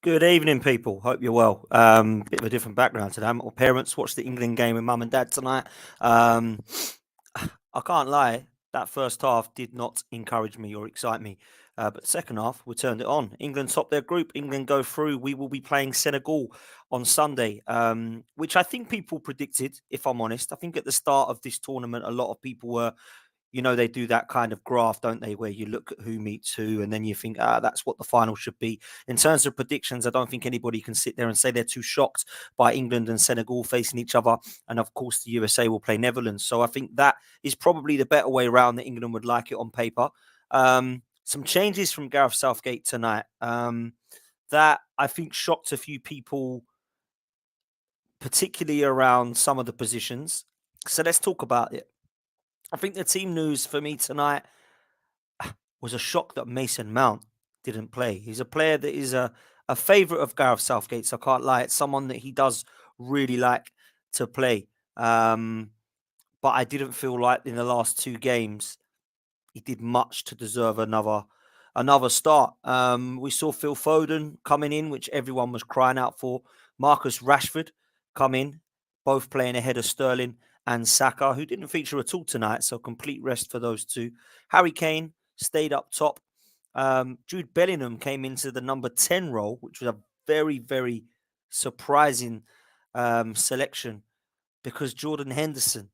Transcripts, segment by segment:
Good evening, people. Hope you're well. Bit of a different background today. My parents watched the England game with mum and dad tonight. Um, I can't lie, that first half did not encourage me or excite me. But second half, we turned it on. England top their group. England go through. We will be playing Senegal on Sunday, which I think people predicted, if I'm honest. I think at the start of this tournament, a lot of people were they do that kind of graph, don't they, where you look at who meets who and then you think, that's what the final should be. In terms of predictions, I don't think anybody can sit there and say they're too shocked by England and Senegal facing each other. And of course, the USA will play Netherlands. So I think that is probably the better way around that England would like it on paper. Some changes from Gareth Southgate tonight that I think shocked a few people, particularly around some of the positions. So let's talk about it. I think the team news for me tonight was a shock that Mason Mount didn't play. He's a player that is a favourite of Gareth Southgate's. I can't lie. It's someone that he does really like to play. But I didn't feel like in the last two games he did much to deserve another start. We saw Phil Foden coming in, which everyone was crying out for. Marcus Rashford come in, both playing ahead of Sterling and Saka, who didn't feature at all tonight. So complete rest for those two. Harry Kane stayed up top. Jude Bellingham came into the number 10 role, which was a very, very surprising selection because Jordan Henderson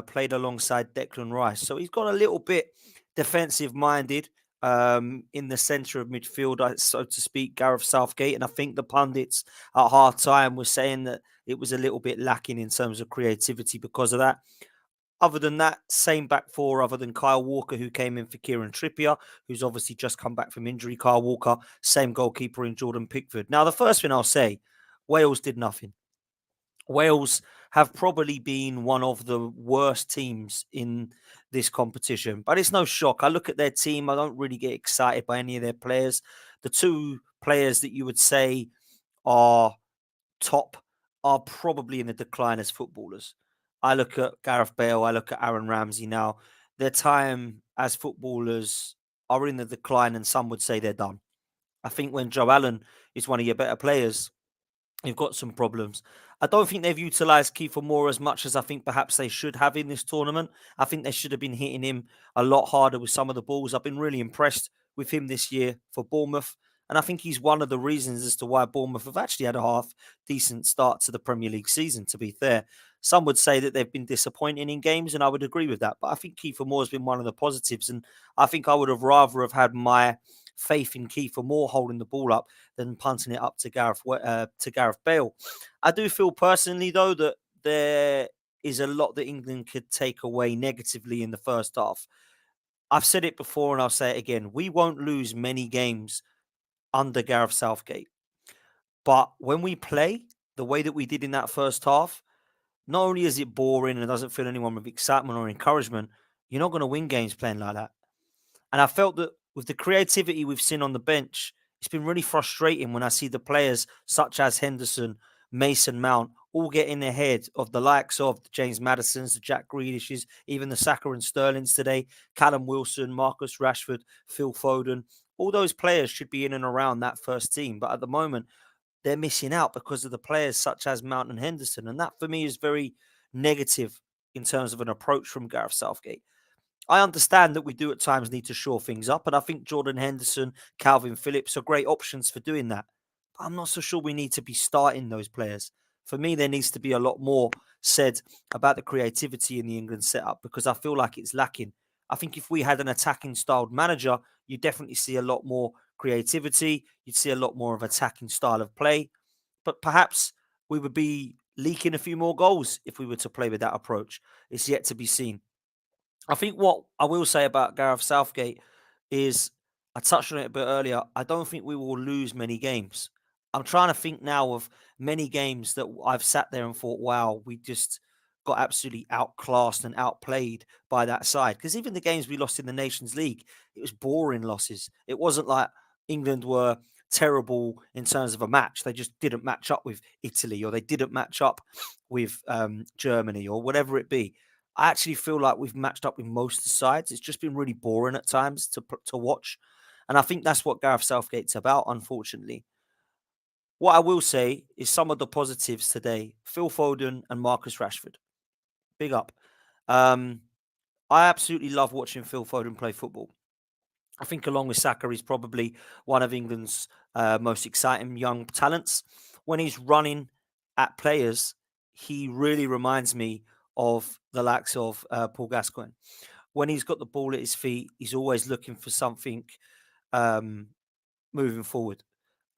played alongside Declan Rice. So he's got a little bit defensive minded in the centre of midfield, so to speak, Gareth Southgate. And I think the pundits at half time were saying that it was a little bit lacking in terms of creativity because of that. Other than that, same back four, other than Kyle Walker, who came in for Kieran Trippier, who's obviously just come back from injury. Kyle Walker, same goalkeeper in Jordan Pickford. Now, the first thing I'll say, Wales did nothing. Wales have probably been one of the worst teams in this competition, but it's no shock. I look at their team, I don't really get excited by any of their players. The two players that you would say are top are probably in the decline as footballers. I look at Gareth Bale, I look at Aaron Ramsey now. Their time as footballers are in the decline, and some would say they're done. I think when Joe Allen is one of your better players, you've got some problems. I don't think they've utilised Kiefer Moore as much as I think perhaps they should have in this tournament. I think they should have been hitting him a lot harder with some of the balls. I've been really impressed with him this year for Bournemouth. And I think he's one of the reasons as to why Bournemouth have actually had a half decent start to the Premier League season, to be fair. Some would say that they've been disappointing in games, and I would agree with that. But I think Kiefer Moore has been one of the positives. And I think I would have rather have had my faith in Kiefer Moore holding the ball up than punting it up to Gareth Bale. I do feel personally, though, that there is a lot that England could take away negatively in the first half. I've said it before and I'll say it again. We won't lose many games under Gareth Southgate. But when we play the way that we did in that first half, not only is it boring and it doesn't fill anyone with excitement or encouragement, you're not going to win games playing like that. And I felt that with the creativity we've seen on the bench, it's been really frustrating when I see the players such as Henderson, Mason Mount, all getting ahead of the likes of the James Maddisons, the Jack Grealishes, even the Saka and Sterlings today, Callum Wilson, Marcus Rashford, Phil Foden. All those players should be in and around that first team. But at the moment, they're missing out because of the players such as Mount and Henderson. And that for me is very negative in terms of an approach from Gareth Southgate. I understand that we do at times need to shore things up, and I think Jordan Henderson, Calvin Phillips are great options for doing that. But I'm not so sure we need to be starting those players. For me, there needs to be a lot more said about the creativity in the England setup because I feel like it's lacking. I think if we had an attacking styled manager, you definitely see a lot more creativity. You'd see a lot more of attacking style of play. But perhaps we would be leaking a few more goals if we were to play with that approach. It's yet to be seen. I think what I will say about Gareth Southgate is I touched on it a bit earlier. I don't think we will lose many games. I'm trying to think now of many games that I've sat there and thought, wow, we just got absolutely outclassed and outplayed by that side. Because even the games we lost in the Nations League, it was boring losses. It wasn't like England were terrible in terms of a match. They just didn't match up with Italy or they didn't match up with Germany or whatever it be. I actually feel like we've matched up with most of the sides. It's just been really boring at times to watch. And I think that's what Gareth Southgate's about, unfortunately. What I will say is some of the positives today: Phil Foden and Marcus Rashford. Big up. Um, I absolutely love watching Phil Foden play football. I think, along with Saka, he's probably one of England's most exciting young talents. When he's running at players, he really reminds me of the likes of Paul Gascoigne. When he's got the ball at his feet, he's always looking for something um, moving forward.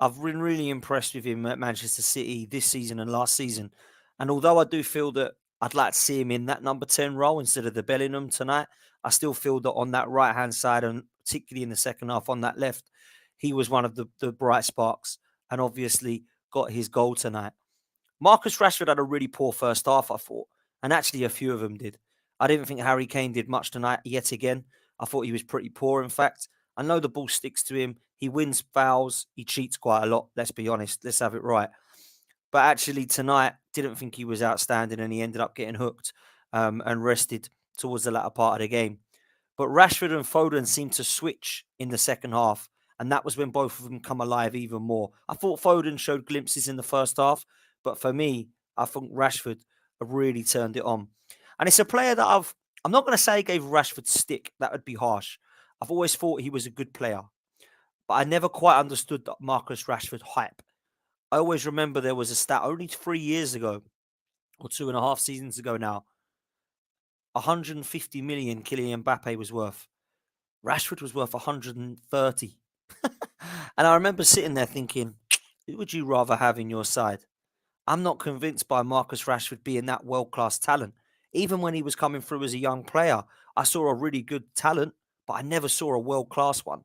I've been really impressed with him at Manchester City this season and last season. And although I do feel that I'd like to see him in that number 10 role instead of the Bellingham tonight, I still feel that on that right hand side, and particularly in the second half on that left, he was one of the bright sparks and obviously got his goal tonight. Marcus Rashford had a really poor first half, I thought, and actually a few of them did. I didn't think Harry Kane did much tonight yet again. I thought he was pretty poor, in fact. I know the ball sticks to him. He wins fouls. He cheats quite a lot. Let's be honest. Let's have it right. But actually, tonight, didn't think he was outstanding, and he ended up getting hooked and rested towards the latter part of the game. But Rashford and Foden seemed to switch in the second half, and that was when both of them come alive even more. I thought Foden showed glimpses in the first half, but for me, I think Rashford really turned it on. And it's a player that I'm not going to say gave Rashford stick. That would be harsh. I've always thought he was a good player, but I never quite understood that Marcus Rashford hype. I always remember there was a stat only 3 years ago, or 2.5 seasons ago now, 150 million Kylian Mbappe was worth. Rashford was worth 130. And I remember sitting there thinking, who would you rather have in your side? I'm not convinced by Marcus Rashford being that world class talent. Even when he was coming through as a young player, I saw a really good talent, but I never saw a world class one.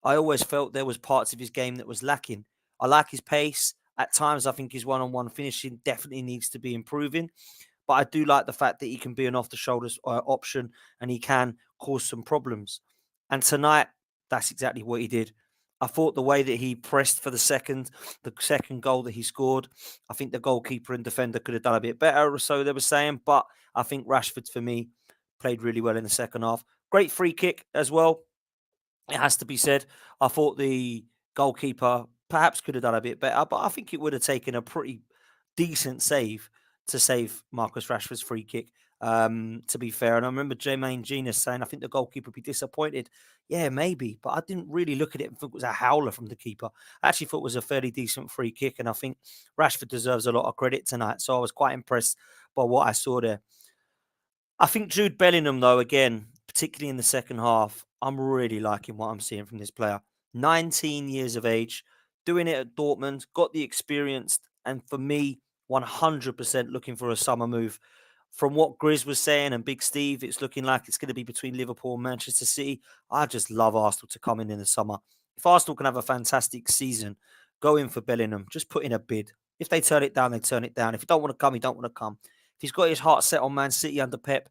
I always felt there was parts of his game that was lacking. I like his pace. At times, I think his one-on-one finishing definitely needs to be improving. But I do like the fact that he can be an off-the-shoulders option and he can cause some problems. And tonight, that's exactly what he did. I thought the way that he pressed for the second goal that he scored, I think the goalkeeper and defender could have done a bit better, or so they were saying. But I think Rashford, for me, played really well in the second half. Great free kick as well, it has to be said. I thought the goalkeeper perhaps could have done a bit better, but I think it would have taken a pretty decent save to save Marcus Rashford's free kick. To be fair, and I remember Jermaine Genius saying, "I think the goalkeeper would be disappointed." Yeah, maybe, but I didn't really look at it and think it was a howler from the keeper. I actually thought it was a fairly decent free kick, and I think Rashford deserves a lot of credit tonight. So I was quite impressed by what I saw there. I think Jude Bellingham, though, again, particularly in the second half, I'm really liking what I'm seeing from this player. 19 years of age, doing it at Dortmund, got the experience, and for me, 100% looking for a summer move. From what Grizz was saying and Big Steve, it's looking like it's going to be between Liverpool and Manchester City. I just love Arsenal to come in the summer. If Arsenal can have a fantastic season, go in for Bellingham. Just put in a bid. If they turn it down, they turn it down. If you don't want to come, you don't want to come. If he's got his heart set on Man City under Pep,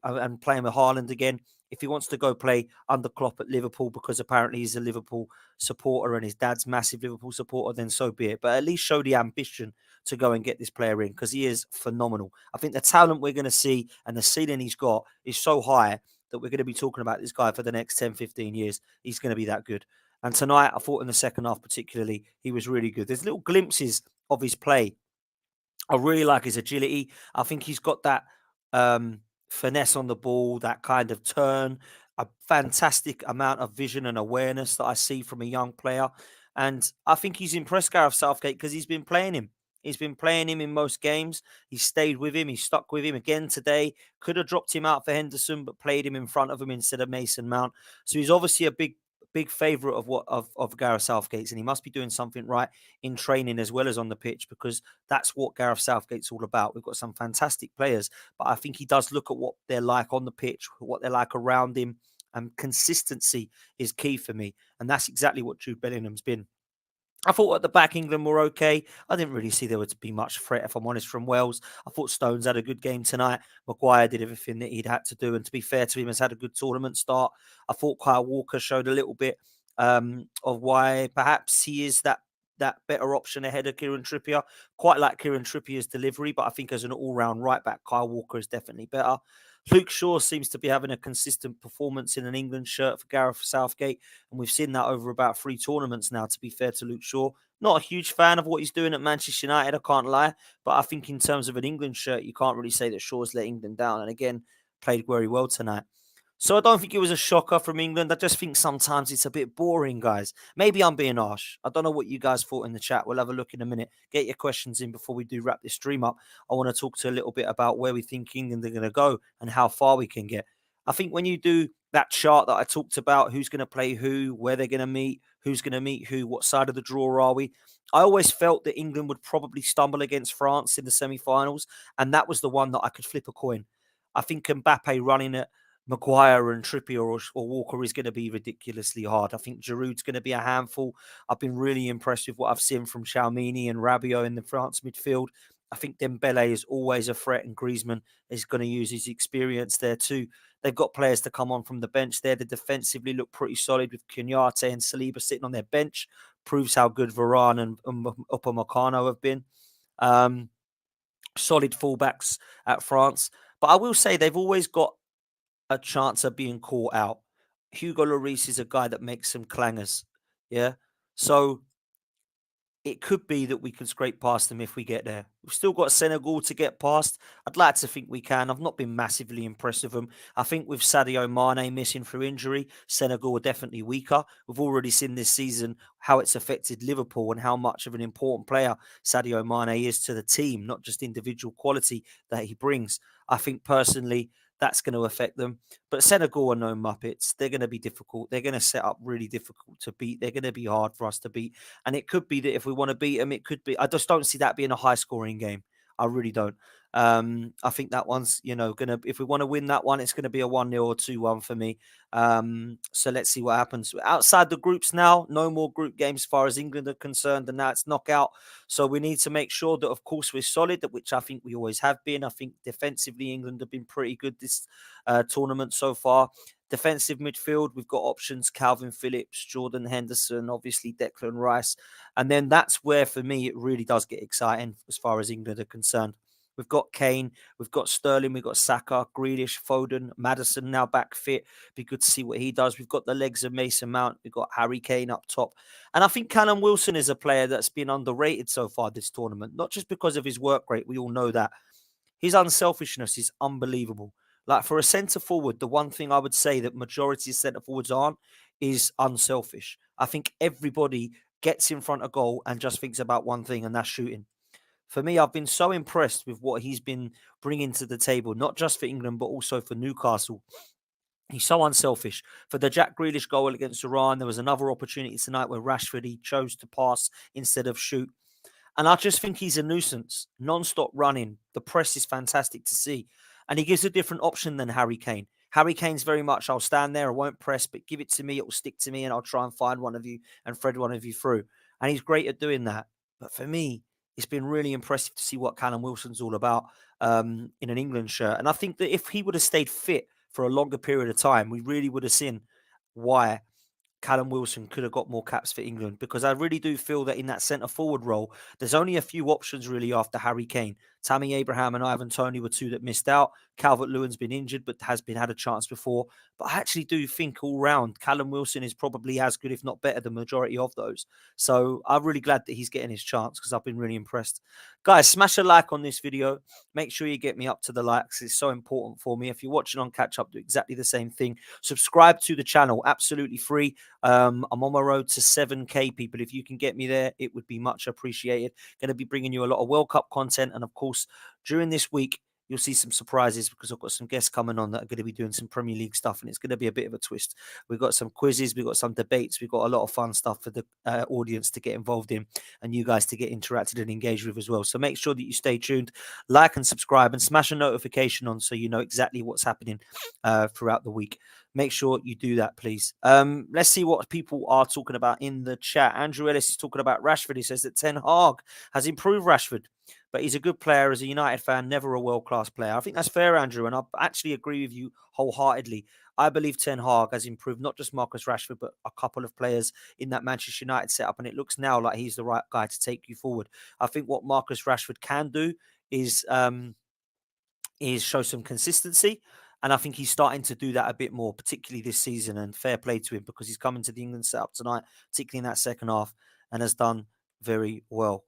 and playing with Haaland again, if he wants to go play under Klopp at Liverpool because apparently he's a Liverpool supporter and his dad's massive Liverpool supporter, then so be it. But at least show the ambition to go and get this player in because he is phenomenal. I think the talent we're going to see and the ceiling he's got is so high that we're going to be talking about this guy for the next 10, 15 years. He's going to be that good. And tonight, I thought in the second half particularly, he was really good. There's little glimpses of his play. I really like his agility. I think he's got that finesse on the ball, that kind of turn, a fantastic amount of vision and awareness that I see from a young player. And I think he's impressed Gareth Southgate because he's been playing him. He's been playing him in most games. He stayed with him. He stuck with him again today. Could have dropped him out for Henderson, but played him in front of him instead of Mason Mount. So he's obviously a big favourite of Gareth Southgate's, and he must be doing something right in training as well as on the pitch because that's what Gareth Southgate's all about. We've got some fantastic players, but I think he does look at what they're like on the pitch, what they're like around him, and consistency is key for me. And that's exactly what Jude Bellingham's been. I thought at the back England were okay. I didn't really see there would be much threat, if I'm honest, from Wales. I thought Stones had a good game tonight. Maguire did everything that he'd had to do. And to be fair to him, has had a good tournament start. I thought Kyle Walker showed a little bit of why perhaps he is that that better option ahead of Kieran Trippier. Quite like Kieran Trippier's delivery, but I think as an all-round right-back, Kyle Walker is definitely better. Luke Shaw seems to be having a consistent performance in an England shirt for Gareth Southgate, and we've seen that over about 3 tournaments now, to be fair to Luke Shaw. Not a huge fan of what he's doing at Manchester United, I can't lie, but I think in terms of an England shirt, you can't really say that Shaw's let England down, and again, played very well tonight. So I don't think it was a shocker from England. I just think sometimes it's a bit boring, guys. Maybe I'm being harsh. I don't know what you guys thought in the chat. We'll have a look in a minute. Get your questions in before we do wrap this stream up. I want to talk to a little bit about where we think England are going to go and how far we can get. I think when you do that chart that I talked about, who's going to play who, where they're going to meet, who's going to meet who, what side of the draw are we? I always felt that England would probably stumble against France in the semi-finals, and that was the one that I could flip a coin. I think Mbappe running at Maguire and Trippier or Walker is going to be ridiculously hard. I think Giroud's going to be a handful. I've been really impressed with what I've seen from Tchouaméni and Rabiot in the France midfield. I think Dembele is always a threat, and Griezmann is going to use his experience there too. They've got players to come on from the bench there. They defensively look pretty solid with Konaté and Saliba sitting on their bench. Proves how good Varane and Upamecano have been. Solid fullbacks at France. But I will say they've always got a chance of being caught out. Hugo Lloris is a guy that makes some clangers. Yeah. So it could be that we can scrape past them if we get there. We've still got Senegal to get past. I'd like to think we can. I've not been massively impressed with them. I think with Sadio Mane missing through injury, Senegal are definitely weaker. We've already seen this season how it's affected Liverpool and how much of an important player Sadio Mane is to the team, not just individual quality that he brings. I think personally, that's going to affect them. But Senegal are no Muppets. They're going to be difficult. They're going to set up really difficult to beat. They're going to be hard for us to beat. And it could be that if we want to beat them, it could be. I just don't see that being a high scoring game. I really don't. I think that one's, gonna. If we want to win that one, it's gonna be a 1-0 or 2-1 for me. So let's see what happens. Outside the groups now, no more group games as far as England are concerned, and now it's knockout. So we need to make sure that, of course, we're solid, which I think we always have been. I think defensively, England have been pretty good this tournament so far. Defensive midfield, we've got options: Calvin Phillips, Jordan Henderson, obviously Declan Rice. And then that's where, for me, it really does get exciting as far as England are concerned. We've got Kane, we've got Sterling, we've got Saka, Grealish, Foden, Maddison now back fit. Be good to see what he does. We've got the legs of Mason Mount. We've got Harry Kane up top. And I think Callum Wilson is a player that's been underrated so far this tournament, not just because of his work rate. We all know that. His unselfishness is unbelievable. Like, for a centre forward, the one thing I would say that majority of centre forwards aren't is unselfish. I think everybody gets in front of goal and just thinks about one thing, and that's shooting. For me, I've been so impressed with what he's been bringing to the table, not just for England, but also for Newcastle. He's so unselfish. For the Jack Grealish goal against Iran, there was another opportunity tonight where Rashford, he chose to pass instead of shoot. And I just think he's a nuisance, non-stop running. The press is fantastic to see. And he gives a different option than Harry Kane. Harry Kane's very much, I'll stand there, I won't press, but give it to me, it will stick to me, and I'll try and find one of you and thread one of you through. And he's great at doing that. But for me, it's been really impressive to see what Callum Wilson's all about in an England shirt. And I think that if he would have stayed fit for a longer period of time, we really would have seen why Callum Wilson could have got more caps for England, because I really do feel that in that centre forward role, there's only a few options really after Harry Kane. Tammy Abraham and Ivan Toney were two that missed out. Calvert-Lewin's been injured, but has had a chance before. But I actually do think all round, Callum Wilson is probably as good, if not better, than the majority of those. So I'm really glad that he's getting his chance, because I've been really impressed. Guys, smash a like on this video. Make sure you get me up to the likes. It's so important for me. If you're watching on Catch Up, do exactly the same thing. Subscribe to the channel, absolutely free. I'm on my road to 7K, people. If you can get me there, it would be much appreciated. Going to be bringing you a lot of World Cup content. And of course, during this week, you'll see some surprises, because I've got some guests coming on that are going to be doing some Premier League stuff, and it's going to be a bit of a twist. We've got some quizzes, we've got some debates, we've got a lot of fun stuff for the audience to get involved in, and you guys to get interacted and engaged with as well. So make sure that you stay tuned, like and subscribe, and smash a notification on so you know exactly what's happening throughout the week. Make sure you do that, please. Let's see what people are talking about in the chat. Andrew Ellis is talking about Rashford. He says that Ten Hag has improved Rashford, but he's a good player as a United fan, never a world-class player. I think that's fair, Andrew, and I actually agree with you wholeheartedly. I believe Ten Hag has improved not just Marcus Rashford, but a couple of players in that Manchester United setup, and it looks now like he's the right guy to take you forward. I think what Marcus Rashford can do is show some consistency. And I think he's starting to do that a bit more, particularly this season. And fair play to him because he's coming to the England setup tonight, particularly in that second half, and has done very well.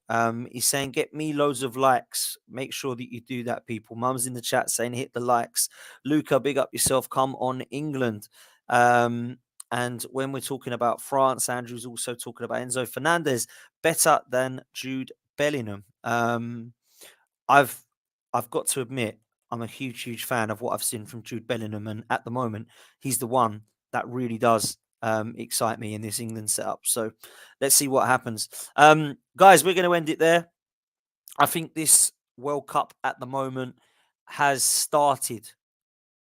He's saying, get me loads of likes. Make sure that you do that, people. Mum's in the chat saying, hit the likes. Luca, big up yourself. Come on, England. And when we're talking about France, Andrew's also talking about Enzo Fernandez, better than Jude Bellingham. I've got to admit, I'm a huge, huge fan of what I've seen from Jude Bellingham, and at the moment, he's the one that really does excite me in this England setup. So let's see what happens. Guys, we're going to end it there. I think this World Cup at the moment has started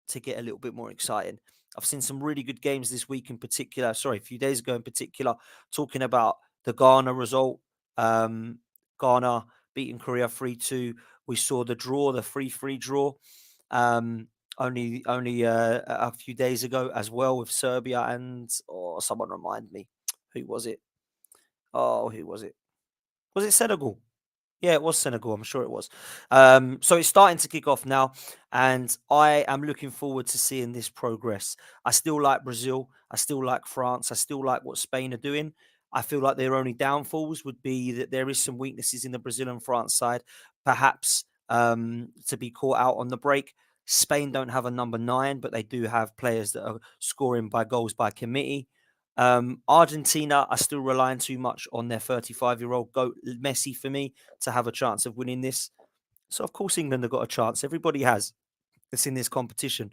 to get a little bit more exciting. I've seen some really good games this week in particular. Sorry, a few days ago in particular, talking about the Ghana result. Ghana beating Korea 3-2. We saw the draw, the 3-3 draw, only a few days ago as well with Serbia and someone remind me, who was it? Who was it? Was it Senegal? Yeah, it was Senegal. I'm sure it was. So it's starting to kick off now, and I am looking forward to seeing this progress. I still like Brazil. I still like France. I still like what Spain are doing. I feel like their only downfalls would be that there is some weaknesses in the Brazil and France side, perhaps to be caught out on the break. Spain don't have a number 9, but they do have players that are scoring by goals by committee. Argentina are still relying too much on their 35-year-old GOAT Messi for me to have a chance of winning this. So, of course, England have got a chance. Everybody has that's in this competition.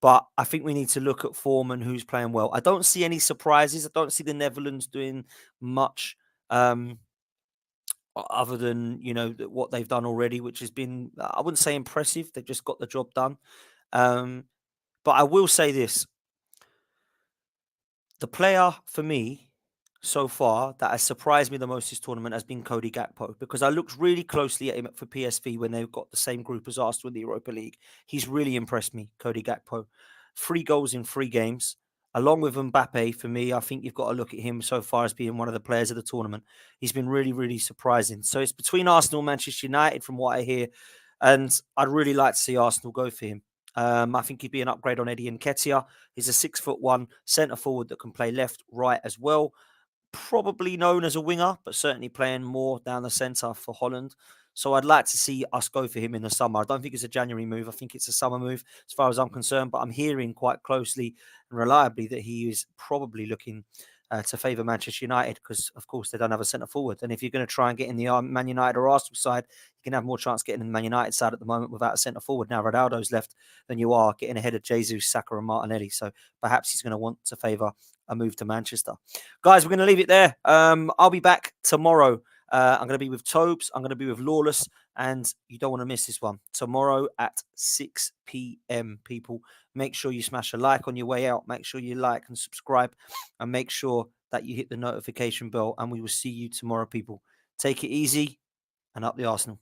But I think we need to look at form and who's playing well. I don't see any surprises. I don't see the Netherlands doing much other than, what they've done already, which has been, I wouldn't say impressive. They've just got the job done. But I will say this. The player for me so far that has surprised me the most this tournament has been Cody Gakpo, because I looked really closely at him for PSV when they've got the same group as Arsenal in the Europa League. He's really impressed me, Cody Gakpo. 3 goals in 3 games. Along with Mbappe, for me, I think you've got to look at him so far as being one of the players of the tournament. He's been really, really surprising. So it's between Arsenal and Manchester United from what I hear. And I'd really like to see Arsenal go for him. I think he'd be an upgrade on Eddie Nketiah. He's a 6'1" centre forward that can play left, right as well. Probably known as a winger, but certainly playing more down the centre for Holland. So I'd like to see us go for him in the summer. I don't think it's a January move. I think it's a summer move as far as I'm concerned. But I'm hearing quite closely and reliably that he is probably looking to favour Manchester United because, of course, they don't have a centre forward. And if you're going to try and get in the Man United or Arsenal side, you can have more chance getting in the Man United side at the moment without a centre forward. Now Ronaldo's left than you are getting ahead of Jesus, Saka and Martinelli. So perhaps he's going to want to favour a move to Manchester. Guys, we're going to leave it there. I'll be back tomorrow. I'm going to be with Tobes. I'm going to be with Lawless. And you don't want to miss this one. Tomorrow at 6 p.m, people. Make sure you smash a like on your way out. Make sure you like and subscribe. And make sure that you hit the notification bell. And we will see you tomorrow, people. Take it easy and up the Arsenal.